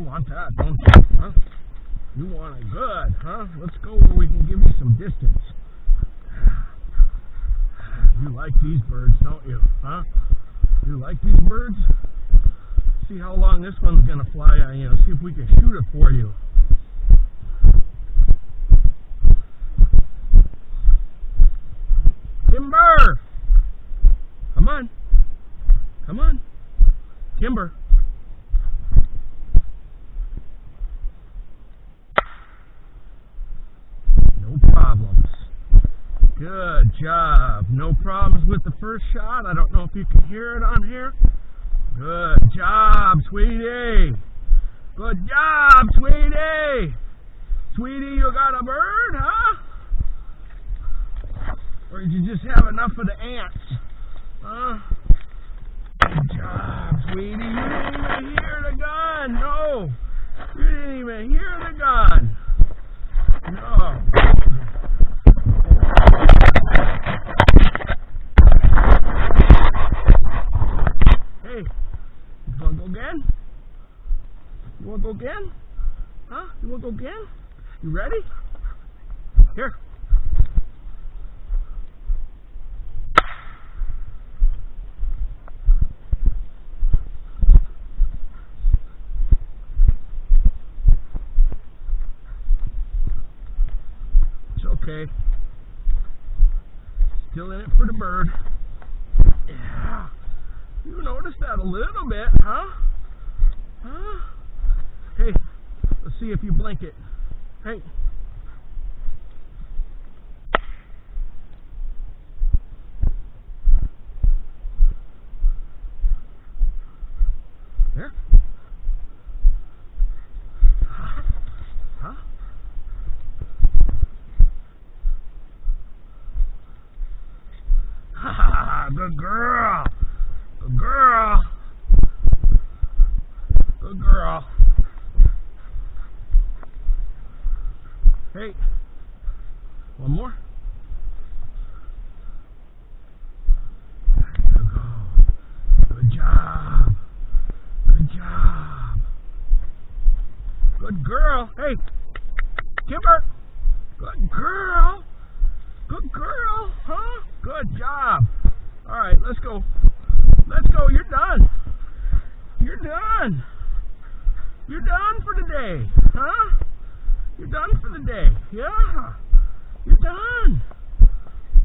want that, don't you? Huh? You want it good, huh? Let's go where we can give you some distance. You like these birds, don't you? Huh? You like these birds? See how long this one's going to fly on you. See if we can shoot it for you. Kimber! Come on. Come on. Kimber. No problems. Good job. No problems with the first shot. I don't know if you can hear it on here. Good job, sweetie. Good job, sweetie. Sweetie, you got a bird, huh? Or did you just have enough of the ants? Huh? Good job, sweetie. You didn't even hear the gun. No. You didn't even hear the gun. No. Hey, you want to go again? You want to go again? Huh? You want to go again? You ready? Here. Okay. Still in it for the bird. Yeah. You noticed that a little bit, huh? Huh? Hey, let's see if you blink it. Hey. There. Huh? Good girl. Good girl. Good girl. Hey. One more. There you go. Good job. Good job. Good girl. Hey. Kimber. Good girl. Good girl. Huh? Good job. All right, let's go. Let's go. You're done. You're done. You're done for the day. Huh? You're done for the day. Yeah. You're done.